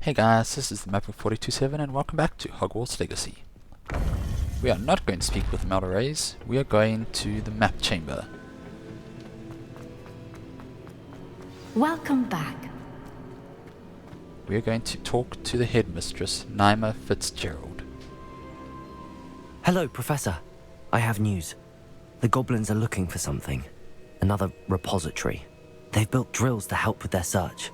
Hey guys, this is the map of 427 and welcome back to Hogwarts Legacy. We are not going to speak with the Mallorays, we are going to the map chamber. Welcome back. We are going to talk to the headmistress, Naima Fitzgerald. Hello, Professor. I have news. The goblins are looking for something. Another repository. They've built drills to help with their search.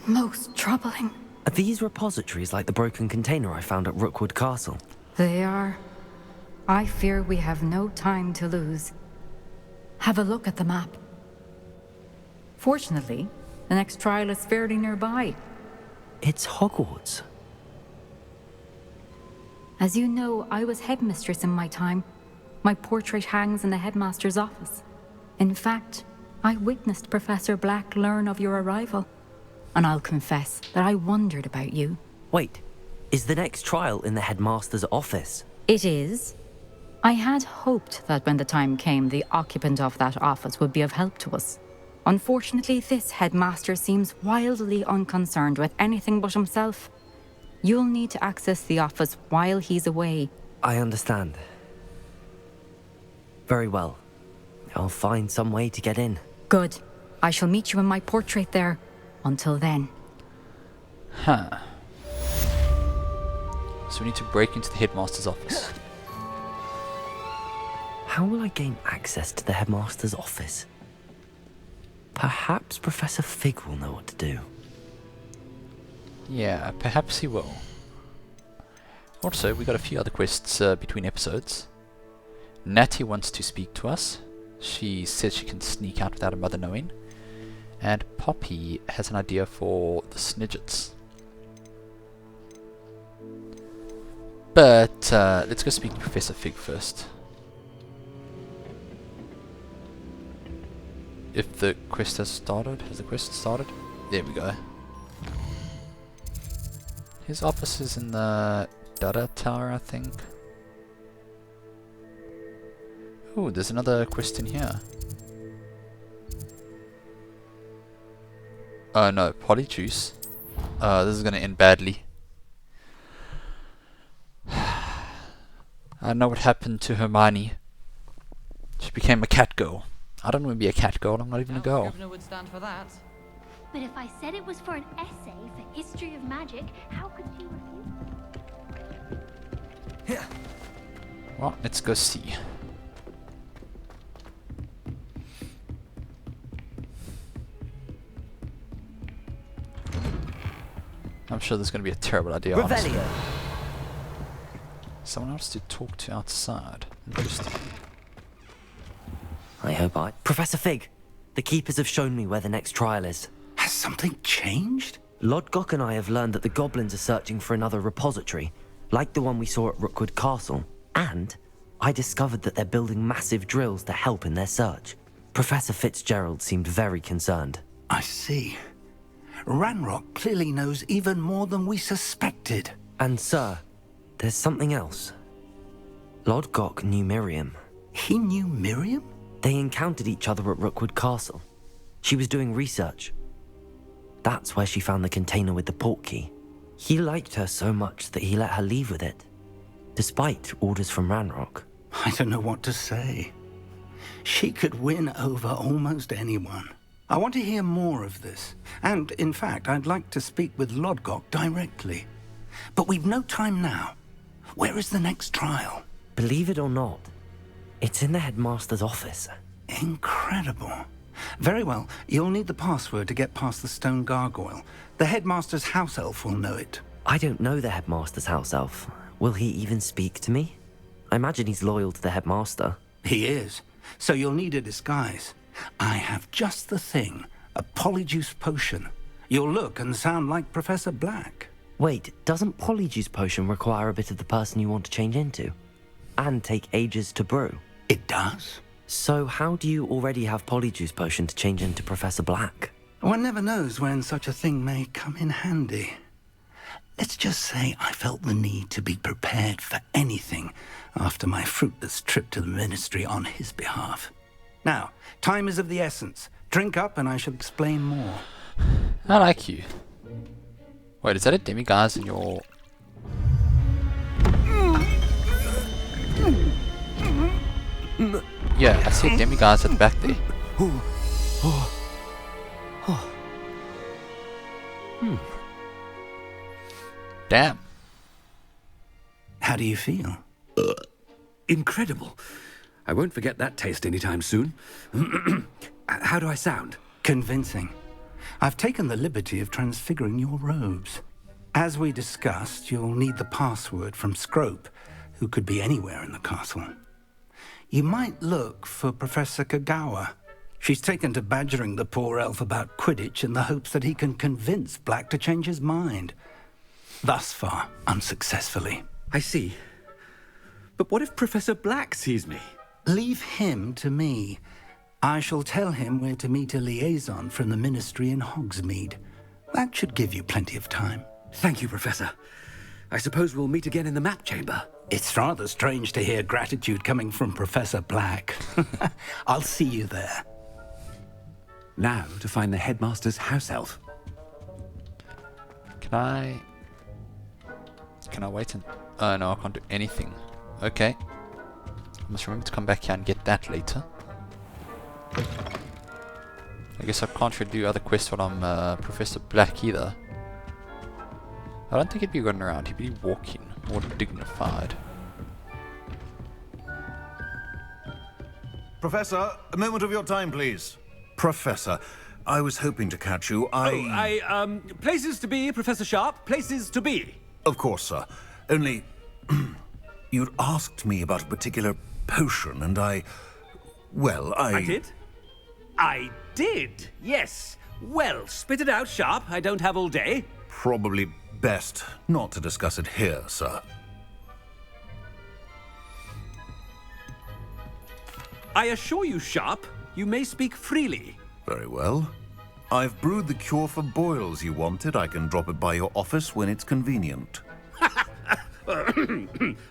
Most troubling. Are these repositories like the broken container I found at Rookwood Castle? They are. I fear we have no time to lose. Have a look at the map. Fortunately, the next trial is fairly nearby. It's Hogwarts. As you know, I was headmistress in my time. My portrait hangs in the headmaster's office. In fact, I witnessed Professor Black learn of your arrival. And I'll confess that I wondered about you. Wait, is the next trial in the headmaster's office? It is. I had hoped that when the time came, the occupant of that office would be of help to us. Unfortunately, this headmaster seems wildly unconcerned with anything but himself. You'll need to access the office while he's away. I understand. Very well. I'll find some way to get in. Good. I shall meet you in my portrait there. Until then. So we need to break into the headmaster's office. How will I gain access to the headmaster's office? Perhaps Professor Fig will know what to do. Yeah, perhaps he will. Also, we got a few other quests between episodes. Natty wants to speak to us. She says she can sneak out without her mother knowing. And Poppy has an idea for the Snidgets. But let's go speak to Professor Fig first. If the quest has started. Has the quest started? There we go. His office is in the Dada Tower, I think. Oh, there's another quest in here. Oh no, Polyjuice. This is gonna end badly. I know what happened to Hermione. She became a cat girl. I don't want to be a cat girl, I'm not even a girl. Governor would stand for that. But if I said it was for an essay for history of magic, how could she refuse? Well, let's go see. I'm sure there's going to be a terrible idea, honestly. Revelio! Someone else to talk to outside. Interesting. I hope I... Professor Fig! The Keepers have shown me where the next trial is. Has something changed? Lodgok and I have learned that the goblins are searching for another repository, like the one we saw at Rookwood Castle. And I discovered that they're building massive drills to help in their search. Professor Fitzgerald seemed very concerned. I see. Ranrock clearly knows even more than we suspected. And sir, there's something else. Lodgok knew Miriam. He knew Miriam? They encountered each other at Rookwood Castle. She was doing research. That's where she found the container with the portkey. He liked her so much that he let her leave with it, despite orders from Ranrock. I don't know what to say. She could win over almost anyone. I want to hear more of this. And, in fact, I'd like to speak with Lodgok directly. But we've no time now. Where is the next trial? Believe it or not, it's in the headmaster's office. Incredible. Very well, you'll need the password to get past the stone gargoyle. The headmaster's house elf will know it. I don't know the headmaster's house elf. Will he even speak to me? I imagine he's loyal to the headmaster. He is. So you'll need a disguise. I have just the thing. A polyjuice potion. You'll look and sound like Professor Black. Wait, doesn't Polyjuice Potion require a bit of the person you want to change into? And take ages to brew? It does? So how do you already have Polyjuice Potion to change into Professor Black? One never knows when such a thing may come in handy. Let's just say I felt the need to be prepared for anything after my fruitless trip to the ministry on his behalf. Now, time is of the essence. Drink up and I shall explain more. I like you. Wait, is that a demiguise in your... Yeah, I see a demiguise at the back there. Damn. How do you feel? Incredible. I won't forget that taste anytime soon. How do I sound? Convincing. I've taken the liberty of transfiguring your robes. As we discussed, you'll need the password from Scrope, who could be anywhere in the castle. You might look for Professor Kagawa. She's taken to badgering the poor elf about Quidditch in the hopes that he can convince Black to change his mind. Thus far, unsuccessfully. I see. But what if Professor Black sees me? Leave him to me. I shall tell him where to meet a liaison from the Ministry in Hogsmeade. That should give you plenty of time. Thank you, Professor. I suppose we'll meet again in the map chamber. It's rather strange to hear gratitude coming from Professor Black. I'll see you there. Now to find the Headmaster's house elf. Can I wait and... Oh no, I can't do anything. Okay. I must remember to come back here and get that later. I guess I can't really do other quests while I'm Professor Black either. I don't think he'd be running around, he'd be walking, more dignified. Professor, a moment of your time, please. Professor, I was hoping to catch you. Places to be, Professor Sharp, places to be. Of course, sir. Only, you'd asked me about a particular potion, and I did? I did, yes. Well, spit it out, Sharp. I don't have all day. Probably best not to discuss it here, sir. I assure you, Sharp, you may speak freely. Very well. I've brewed the cure for boils you wanted. I can drop it by your office when it's convenient.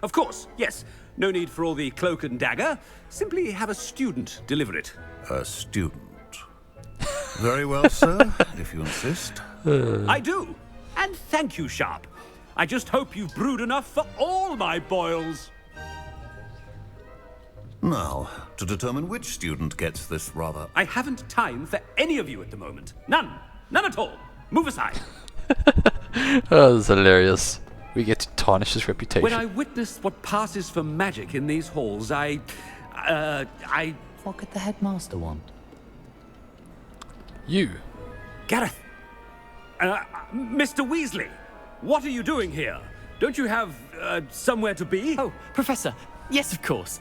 Of course, yes. No need for all the cloak and dagger. Simply have a student deliver it. A student. Very well, sir, if you insist. I do. And thank you, Sharp. I just hope you've brewed enough for all my boils. Now, to determine which student gets this rather... I haven't time for any of you at the moment. None. None at all. Move aside. Oh, that's hilarious. We get to tarnish his reputation. When I witness what passes for magic in these halls, I... What could the headmaster want? You. Gareth. Mr. Weasley, what are you doing here? Don't you have, somewhere to be? Oh, Professor. Yes, of course.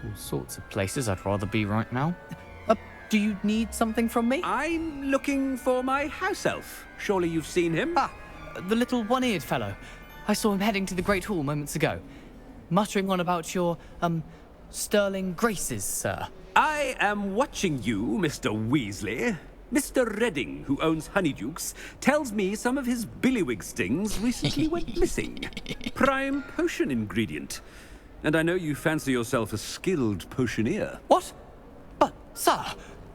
All sorts of places I'd rather be right now. Do you need something from me? I'm looking for my house elf. Surely you've seen him? Ah, the little one-eared fellow. I saw him heading to the Great Hall moments ago, muttering on about your, sterling graces, sir. I am watching you, Mr. Weasley. Mr. Redding, who owns Honeydukes, tells me some of his billywig stings recently went missing. Prime potion ingredient. And I know you fancy yourself a skilled potioneer. What? But, sir,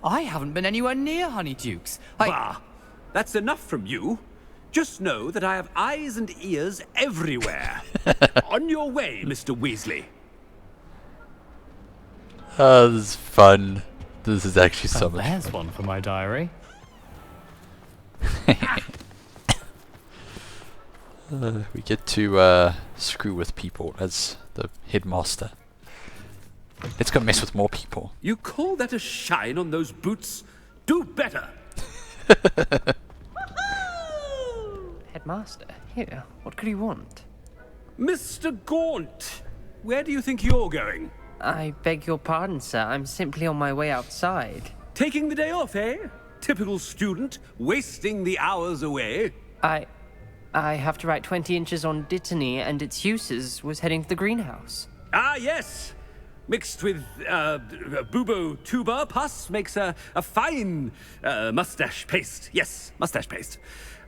I haven't been anywhere near Honeydukes. Bah! That's enough from you. Just know that I have eyes and ears everywhere. On your way, Mr. Weasley. Oh, this is fun. This is actually so much There's fun. one for my diary. We get to screw with people as the headmaster. Let's go mess with more people. You call that a shine on those boots? Do better. Headmaster, here, what could you want? Mr. Gaunt, where do you think you're going? I beg your pardon, sir. I'm simply on my way outside. Taking the day off, eh? Typical student, wasting the hours away. I have to write 20 inches on Dittany and its uses. Was heading to the greenhouse. Ah, yes. Mixed with bubo tuber pus makes a fine mustache paste. Yes, mustache paste.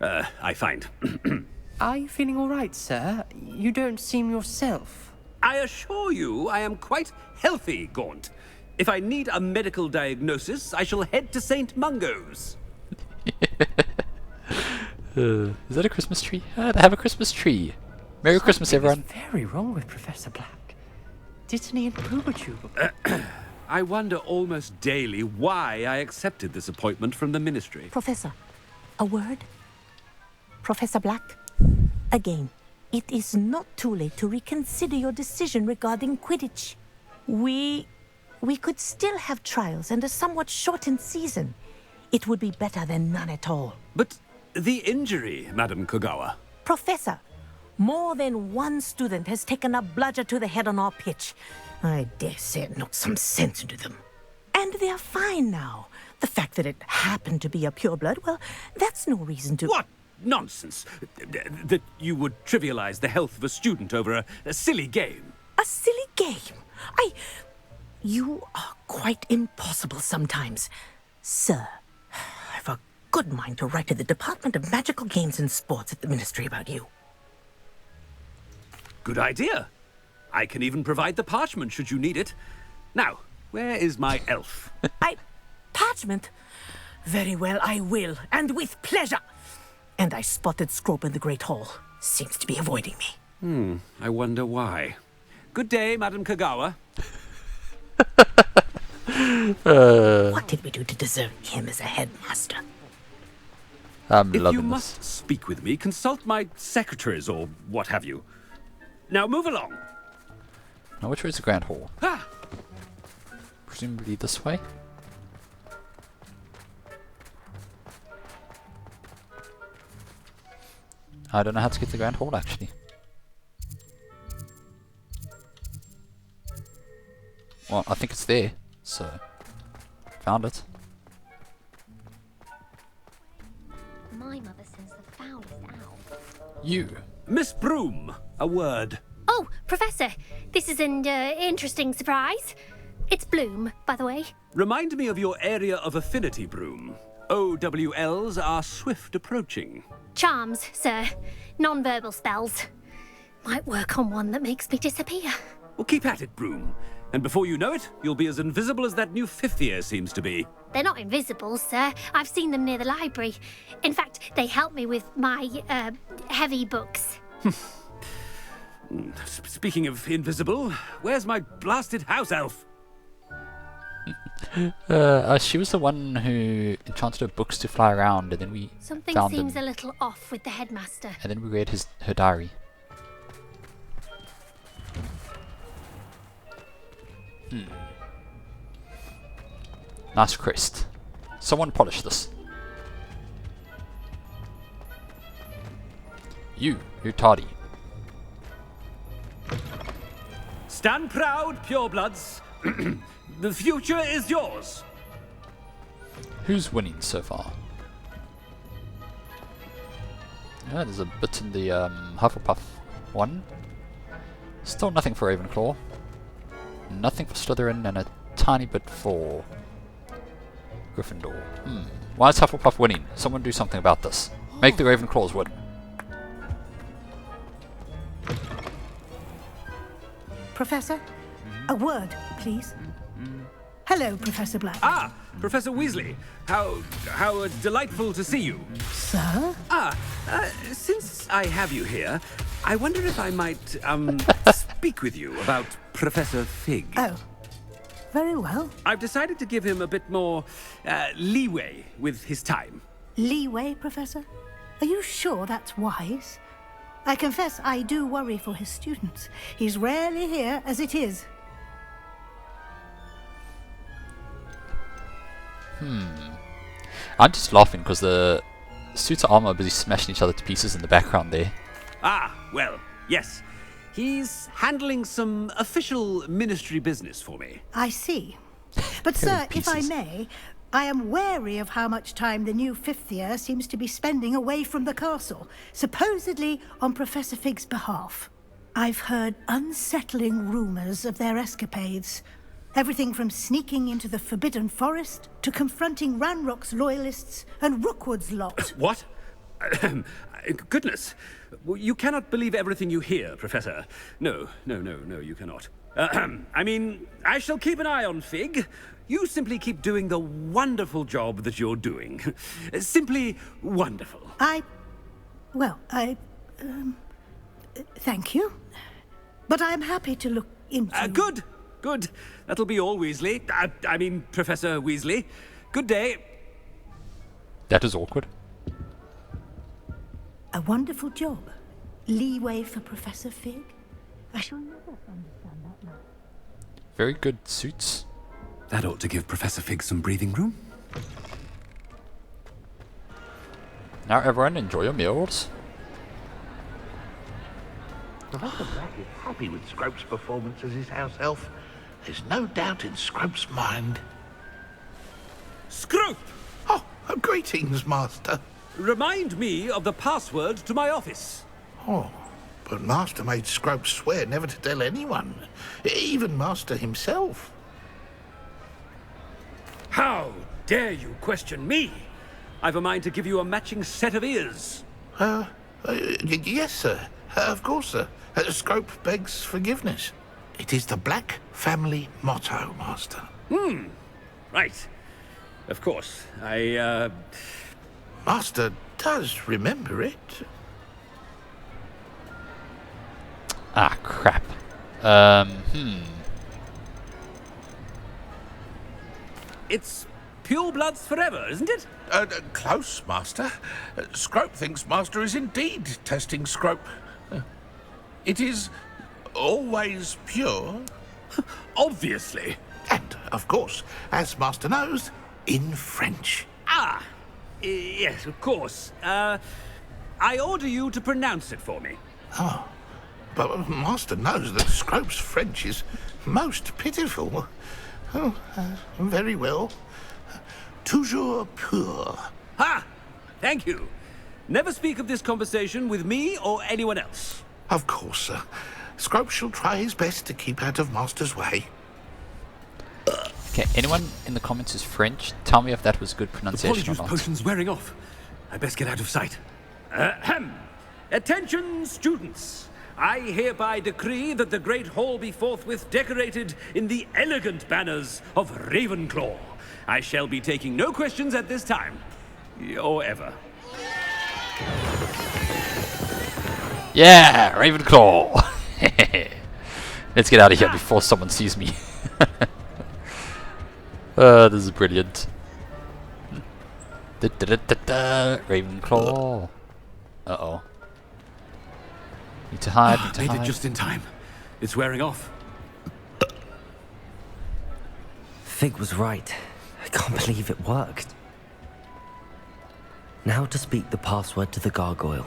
I find. Are you feeling all right, sir? You don't seem yourself. I assure you I am quite healthy, Gaunt. If I need a medical diagnosis, I shall head to St. Mungo's. Is that a Christmas tree? They have a Christmas tree. Merry Christmas, Something everyone. is very wrong with Professor Black. Dittany and Poobatube. I wonder almost daily why I accepted this appointment from the Ministry. Professor, a word? Professor Black? Again, it is not too late to reconsider your decision regarding Quidditch. We could still have trials and a somewhat shortened season. It would be better than none at all. But the injury, Madam Kogawa. Professor, more than one student has taken a bludger to the head on our pitch. I dare say it knocked some sense into them. And they're fine now. The fact that it happened to be a pureblood, well, that's no reason to... What nonsense! That you would trivialize the health of a student over a silly game. A silly game? You are quite impossible sometimes. Sir, I've a good mind to write to the Department of Magical Games and Sports at the Ministry about you. Good idea. I can even provide the parchment should you need it. Now, where is my elf? Parchment? Very well, I will, and with pleasure. And I spotted Scrope in the Great Hall. Seems to be avoiding me. I wonder why. Good day, Madam Kogawa. What did we do to deserve him as a headmaster? I'm If loving you this. must speak with me, consult my secretaries or what have you. Now move along. Now, which way is the Grand Hall? Ah! Presumably this way? I don't know how to get to the Grand Hall, actually. Well, I think it's there, so... Found it. My mother sends the foulest out. You! Miss Broom, a word. Oh, Professor, this is an interesting surprise. It's Bloom, by the way. Remind me of your area of affinity, Broom. OWLs are swift approaching. Charms, sir. Non-verbal spells. Might work on one that makes me disappear. Well, keep at it, Broom. And before you know it, you'll be as invisible as that new fifth year seems to be. They're not invisible, sir. I've seen them near the library. In fact, they help me with my, heavy books. Speaking of invisible, where's my blasted house elf? She was the one who enchanted her books to fly around, and then we Something found seems them, a little off with the headmaster. and then we read her diary. Nice crest. Someone polish this. You're tardy. Stand proud, purebloods. The future is yours. Who's winning so far? Yeah, there's a bit in the Hufflepuff one. Still nothing for Ravenclaw. Nothing for Slytherin, and a tiny bit for Gryffindor. Why is Hufflepuff winning? Someone do something about this. Make the Ravenclaws win. Professor, a word, please. Hello, Professor Black. Ah, Professor Weasley. How delightful to see you. Sir? Since I have you here, I wonder if I might, speak with you about Professor Fig. Oh, very well. I've decided to give him a bit more, leeway with his time. Leeway, Professor? Are you sure that's wise? I confess I do worry for his students. He's rarely here as it is. I'm just laughing because the suits of armor are busy smashing each other to pieces in the background there. Ah, well, yes. He's handling some official ministry business for me. I see. But sir, if I may, I am wary of how much time the new fifth year seems to be spending away from the castle, supposedly on Professor Fig's behalf. I've heard unsettling rumors of their escapades. Everything from sneaking into the Forbidden Forest to confronting Ranrock's loyalists and Rookwood's lot. What? Goodness. You cannot believe everything you hear, Professor. No, you cannot. I mean, I shall keep an eye on Fig. You simply keep doing the wonderful job that you're doing. Simply wonderful. I Well, thank you. But I'm happy to look into... Good. Good. That'll be all, Weasley. I mean, Professor Weasley. Good day. That is awkward. A wonderful job. Leeway for Professor Fig. I shall never understand that now. Very good suits. That ought to give Professor Fig some breathing room. Now everyone, enjoy your meals. Professor Black is happy with Scrope's performance as his house elf. There's no doubt in Scrope's mind. Scrope! Oh, greetings, Master. Remind me of the password to my office. Oh, but Master made Scrope swear never to tell anyone, even Master himself. How dare you question me? I've a mind to give you a matching set of ears. Yes, sir. Of course, sir. Scrope begs forgiveness. It is the Black family motto, Master. Right. Of course. Master does remember it. Ah, crap. It's pure bloods forever, isn't it? Close, Master. Scrope thinks Master is indeed testing Scrope. It is always pure. Obviously. And, of course, as Master knows, in French. Yes, of course. I order you to pronounce it for me. Oh, but Master knows that Scrope's French is most pitiful. Oh, very well. Toujours pur. Ha! Thank you. Never speak of this conversation with me or anyone else. Of course, sir. Scrope shall try his best to keep out of Master's way. Okay, anyone in the comments who's French, tell me if that was good The pronunciation or polyjuice not. potion's wearing off. I best get out of sight. Ahem. Attention, students. I hereby decree that the Great Hall be forthwith decorated in the elegant banners of Ravenclaw. I shall be taking no questions at this time. Or ever. Yeah, Ravenclaw! Let's get out of here before someone sees me. This is brilliant. Ravenclaw. Uh-oh. Need to hide, need to Made hide. it just in time. It's wearing off. Fig was right. I can't believe it worked. Now to speak the password to the gargoyle.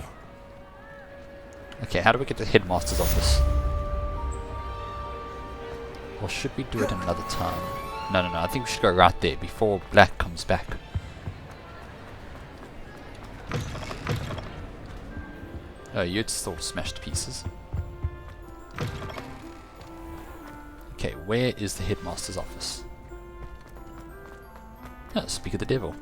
Okay, how do we get to the Headmaster's office? Or should we do it another time? No, I think we should go right there before Black comes back. Oh, you'd still smash to pieces. Okay, where is the Headmaster's office? Oh, speak of the devil.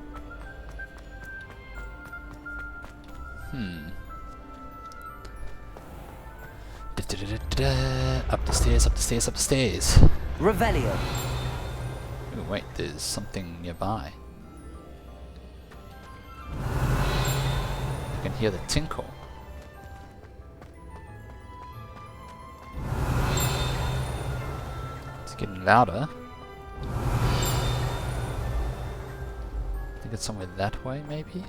Up the stairs, up the stairs, up the stairs. Revelio. Ooh, wait, there's something nearby. I can hear the tinkle. It's getting louder. I think it's somewhere that way, maybe?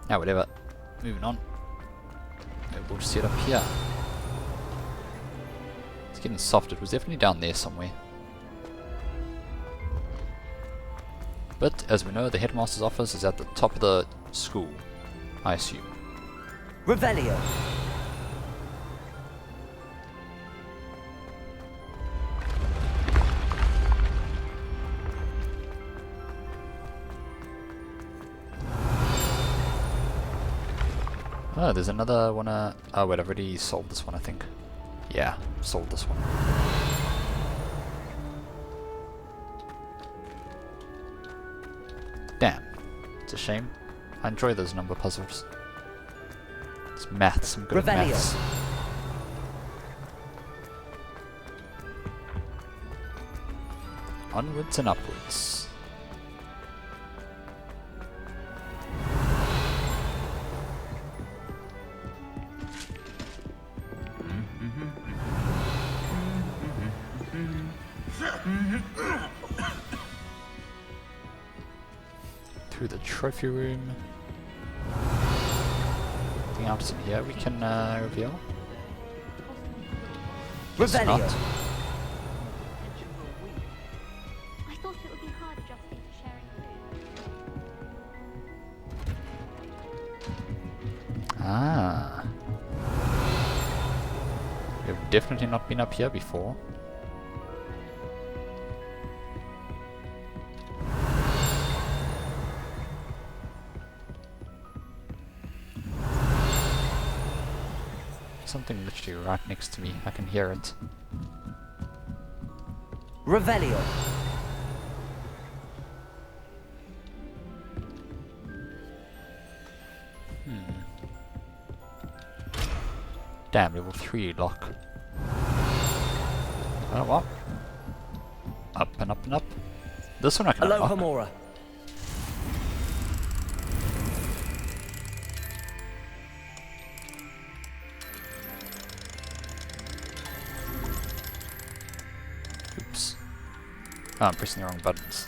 Now, whatever. Moving on. We'll just set up here. It's getting soft. It was definitely down there somewhere. But, as we know, the Headmaster's office is at the top of the school, I assume. Revelio. Oh, there's another one. Oh, wait, I've already solved this one, I think. Yeah, solved this one. Damn. It's a shame. I enjoy those number puzzles. It's maths, some good Revelio. maths. Onwards and upwards. Through the trophy room. Anything else in here we can reveal? Guess Revelio. not. I thought it would be hard adjusting to sharing food. Ah. We've definitely not been up here before. Something literally right next to me. I can hear it. Revelio. Damn, level 3 lock. Oh, what? Up and up and up. This one I can Aloha unlock. Mora. Oops. Oh, I'm pressing the wrong buttons.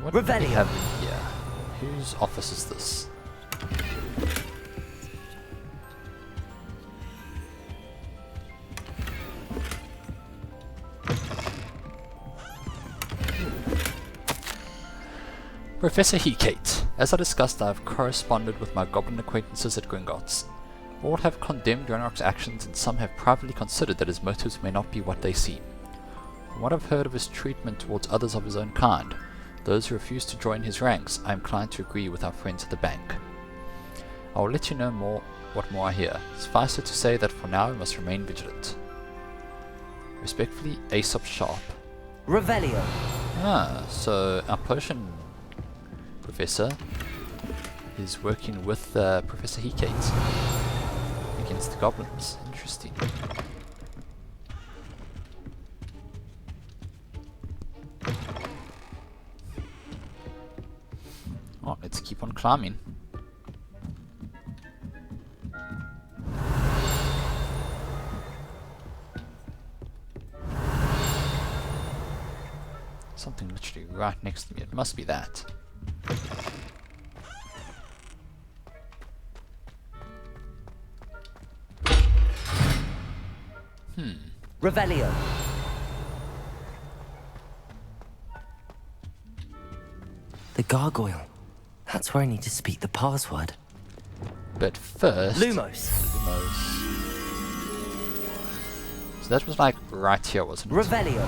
What do we Revelio. have in here? Whose office is this? Professor Hecates. As I discussed, I have corresponded with my goblin acquaintances at Gringotts. All have condemned Ranrock's actions, and some have privately considered that his motives may not be what they seem. From what I've heard of his treatment towards others of his own kind, those who refuse to join his ranks, I am inclined to agree with our friends at the bank. I will let you know what more I hear. Suffice it to say that for now we must remain vigilant. Respectfully, Aesop Sharp. Revelio. Ah, so our potion professor is working with Professor Hecates against the goblins. Interesting. Oh, let's keep on climbing. Something literally right next to me. It must be that. Revelio. The gargoyle. That's where I need to speak the password. But first... Lumos. So that was like right here, wasn't it? Revelio.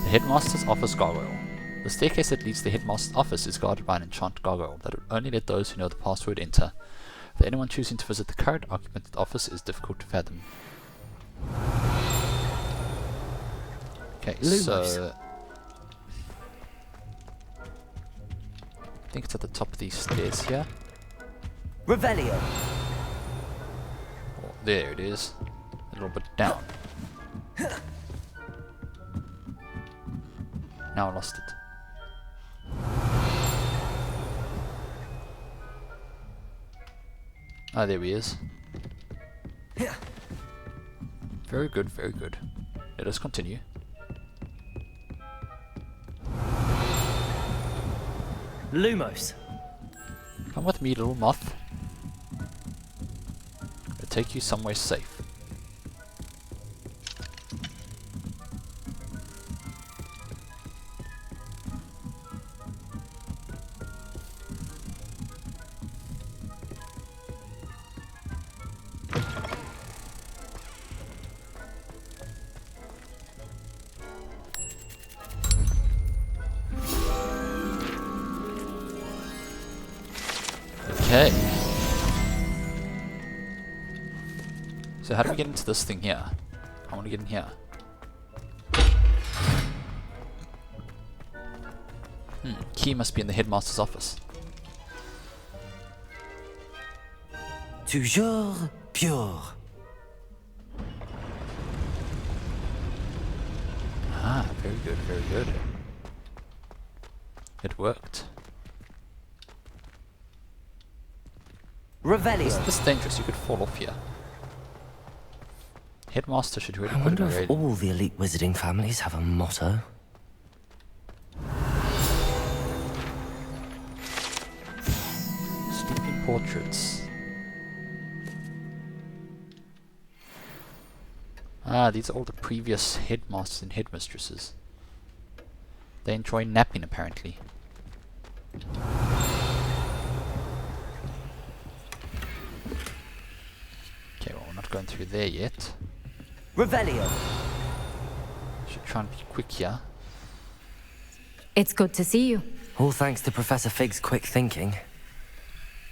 The Headmaster's office gargoyle. The staircase that leads to the Headmaster's office is guarded by an enchanted gargoyle that will only let those who know the password enter. For anyone choosing to visit the current occupant of the office is difficult to fathom. Okay, so... I think it's at the top of these stairs here. Revelio. Oh, there it is. A little bit down. Now I lost it. Ah, there he is. Very good, very good. Let us continue. Lumos. Come with me, little moth. I'll take you somewhere safe. Okay. So how do we get into this thing here? I want to get in here. Key must be in the Headmaster's office. Toujours pure. Ah, very good, very good. It worked. Revelio. This is dangerous. You could fall off here. Headmaster should really I put wonder in a if raid. all the elite wizarding families have a motto. Sleeping portraits. Ah, these are all the previous headmasters and headmistresses. They enjoy napping, apparently. Okay, well, we're not going through there yet. Revelio. Should try and be quick here. It's good to see you. All thanks to Professor Fig's quick thinking.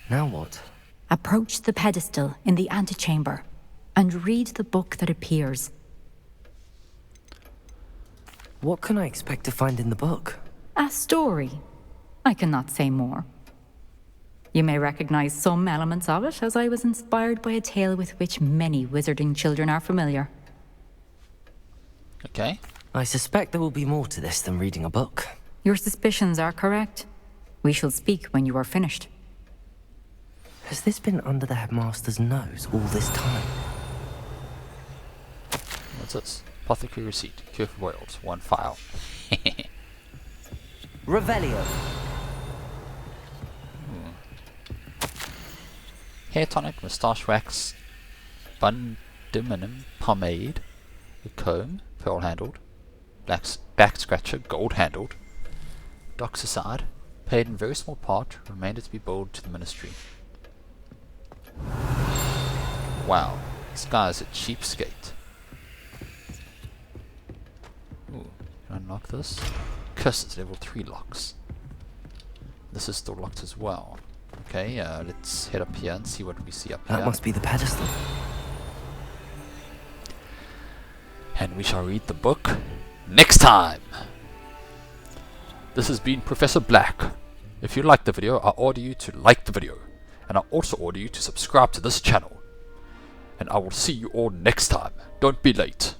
Now what? Approach the pedestal in the antechamber and read the book that appears. What can I expect to find in the book? A story. I cannot say more. You may recognize some elements of it, as I was inspired by a tale with which many wizarding children are familiar. Okay. I suspect there will be more to this than reading a book. Your suspicions are correct. We shall speak when you are finished. Has this been under the headmaster's nose all this time? What's this? Apothecary receipt. Cure for boils. 1 file. Revelio. Hair tonic, moustache wax, bundiminum pomade, a comb, pearl handled, back scratcher, gold handled, doxicide, paid in very small part, remainder to be billed to the ministry. Wow, this guy's a cheapskate. Ooh, can I unlock this? Curses, level 3 locks. This is still locked as well. Okay, let's head up here and see what we see up here. That must be the pedestal. And we shall read the book next time. This has been Professor Black. If you liked the video, I order you to like the video. And I also order you to subscribe to this channel. And I will see you all next time. Don't be late.